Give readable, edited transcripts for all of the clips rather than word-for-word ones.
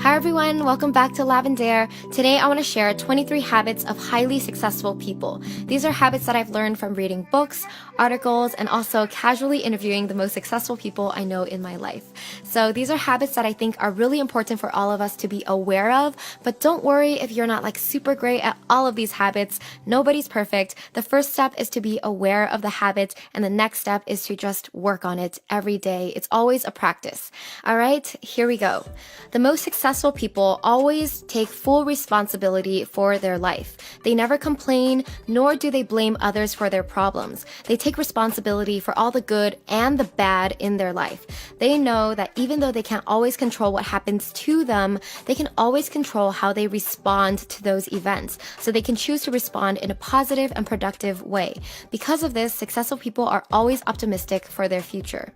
Hi everyone, welcome back to Lavender. Today I want to share 23 habits of highly successful people. These are habits that I've learned from reading books, articles, and also casually interviewing the most successful people I know in my life. So these are habits that I think are really important for all of us to be aware of, but don't worry if you're not super great at all of these habits. Nobody's perfect. The first step is to be aware of the habit, and the next step is to just work on it every day. It's always a practice. All right, here we go. The most successful people always take full responsibility for their life. They never complain, nor do they blame others for their problems. They take responsibility for all the good and the bad in their life. They know that even though they can't always control what happens to them, they can always control how they respond to those events. So they can choose to respond in a positive and productive way. Because of this, successful people are always optimistic for their future.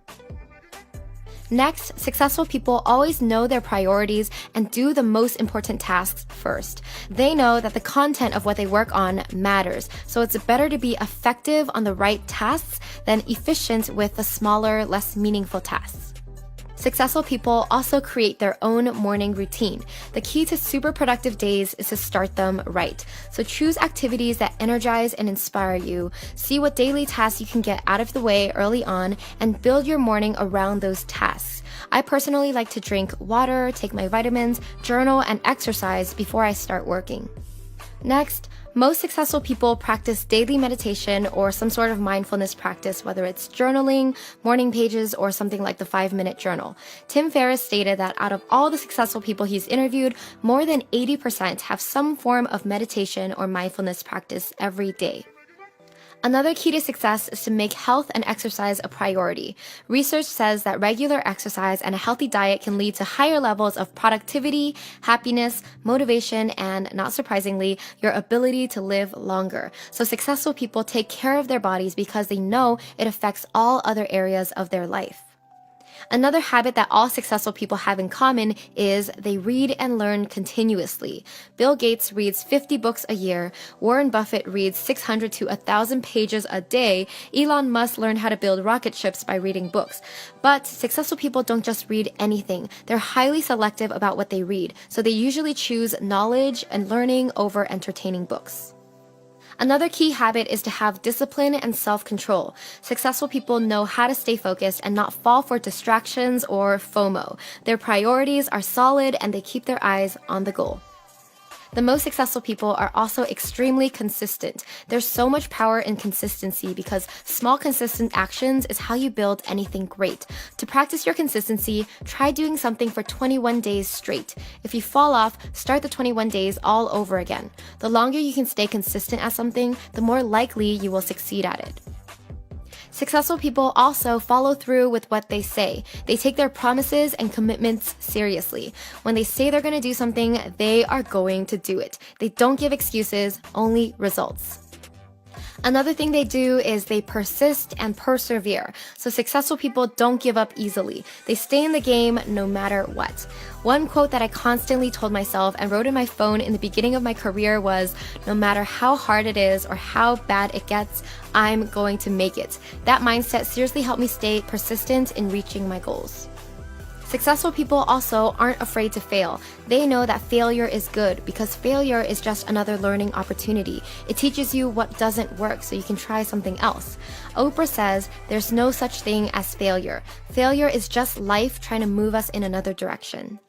Next, successful people always know their priorities and do the most important tasks first. They know that the content of what they work on matters, so it's better to be effective on the right tasks than efficient with the smaller, less meaningful tasks. Successful people also create their own morning routine. The key to super productive days is to start them right. So choose activities that energize and inspire you. See what daily tasks you can get out of the way early on and build your morning around those tasks. I personally like to drink water, take my vitamins, journal, and exercise before I start working. Next, most successful people practice daily meditation or some sort of mindfulness practice, whether it's journaling, morning pages, or something like the 5-minute journal. Tim Ferriss stated that out of all the successful people he's interviewed, more than 80% have some form of meditation or mindfulness practice every day. Another key to success is to make health and exercise a priority. Research says that regular exercise and a healthy diet can lead to higher levels of productivity, happiness, motivation, and, not surprisingly, your ability to live longer. So successful people take care of their bodies because they know it affects all other areas of their life. Another habit that all successful people have in common is they read and learn continuously. Bill Gates reads 50 books a year. Warren Buffett reads 600 to 1,000 pages a day. Elon Musk learned how to build rocket ships by reading books. But successful people don't just read anything. They're highly selective about what they read, so they usually choose knowledge and learning over entertaining books. Another key habit is to have discipline and self-control. Successful people know how to stay focused and not fall for distractions or FOMO. Their priorities are solid and they keep their eyes on the goal. The most successful people are also extremely consistent. There's so much power in consistency because small consistent actions is how you build anything great. To practice your consistency, try doing something for 21 days straight. If you fall off, start the 21 days all over again. The longer you can stay consistent at something, the more likely you will succeed at it. Successful people also follow through with what they say. They take their promises and commitments seriously. When they say they're going to do something, they are going to do it. They don't give excuses, only results. Another thing they do is they persist and persevere. So successful people don't give up easily. They stay in the game no matter what. One quote that I constantly told myself and wrote in my phone in the beginning of my career was, no matter how hard it is or how bad it gets, I'm going to make it. That mindset seriously helped me stay persistent in reaching my goals. Successful people also aren't afraid to fail. They know that failure is good because failure is just another learning opportunity. It teaches you what doesn't work so you can try something else. Oprah says there's no such thing as failure. Failure is just life trying to move us in another direction.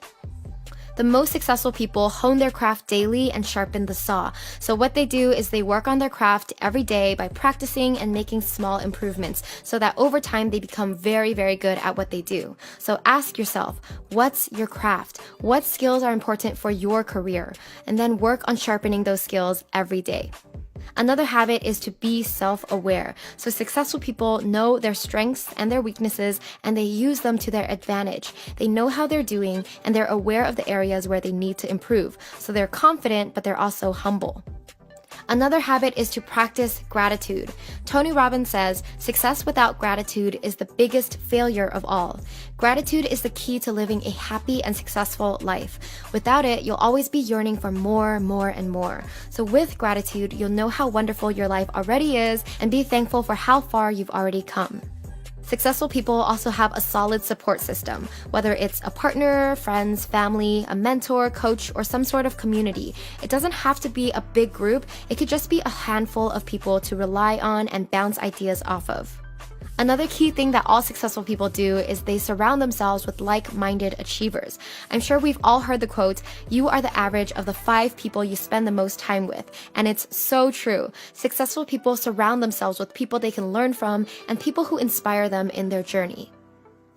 The most successful people hone their craft daily and sharpen the saw. So what they do is they work on their craft every day by practicing and making small improvements so that over time they become very, very good at what they do. So ask yourself, what's your craft? What skills are important for your career? And then work on sharpening those skills every day. Another habit is to be self-aware. So successful people know their strengths and their weaknesses and they use them to their advantage. They know how they're doing and they're aware of the areas where they need to improve. So they're confident, but they're also humble. Another habit is to practice gratitude. Tony Robbins says, success without gratitude is the biggest failure of all. Gratitude is the key to living a happy and successful life. Without it, you'll always be yearning for more, and more. So with gratitude, you'll know how wonderful your life already is and be thankful for how far you've already come. Successful people also have a solid support system, whether it's a partner, friends, family, a mentor, coach, or some sort of community. It doesn't have to be a big group, it could just be a handful of people to rely on and bounce ideas off of. Another key thing that all successful people do is they surround themselves with like-minded achievers. I'm sure we've all heard the quote, "You are the average of the 5 people you spend the most time with." And it's so true. Successful people surround themselves with people they can learn from and people who inspire them in their journey.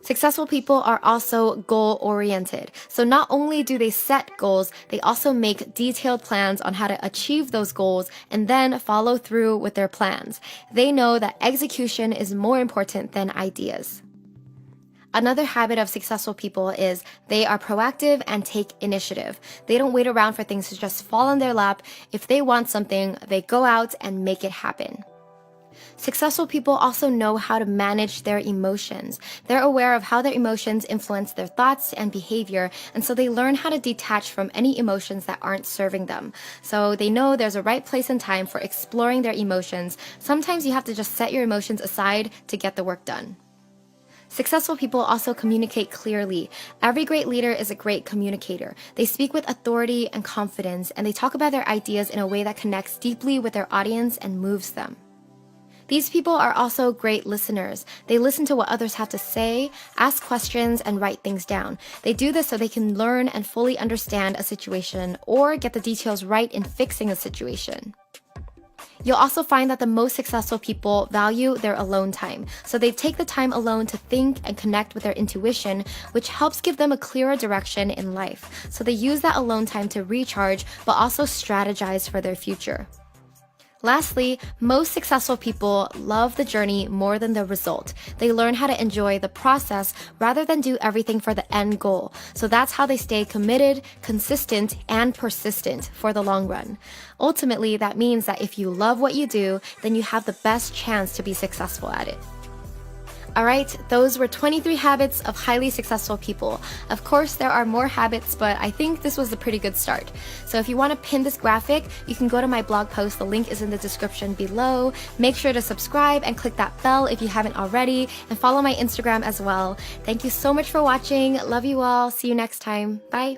Successful people are also goal-oriented. So not only do they set goals, they also make detailed plans on how to achieve those goals and then follow through with their plans. They know that execution is more important than ideas. Another habit of successful people is they are proactive and take initiative. They don't wait around for things to just fall in their lap. If they want something, they go out and make it happen. Successful people also know how to manage their emotions. They're aware of how their emotions influence their thoughts and behavior, and so they learn how to detach from any emotions that aren't serving them. So they know there's a right place and time for exploring their emotions. Sometimes you have to just set your emotions aside to get the work done. Successful people also communicate clearly. Every great leader is a great communicator. They speak with authority and confidence, and they talk about their ideas in a way that connects deeply with their audience and moves them. These people are also great listeners. They listen to what others have to say, ask questions, and write things down. They do this so they can learn and fully understand a situation or get the details right in fixing a situation. You'll also find that the most successful people value their alone time. So they take the time alone to think and connect with their intuition, which helps give them a clearer direction in life. So they use that alone time to recharge, but also strategize for their future. Lastly, most successful people love the journey more than the result. They learn how to enjoy the process rather than do everything for the end goal. So that's how they stay committed, consistent, and persistent for the long run. Ultimately, that means that if you love what you do, then you have the best chance to be successful at it. Alright, those were 23 habits of highly successful people. Of course, there are more habits, but I think this was a pretty good start. So if you want to pin this graphic, you can go to my blog post. The link is in the description below. Make sure to subscribe and click that bell if you haven't already, and follow my Instagram as well. Thank you so much for watching. Love you all. See you next time. Bye.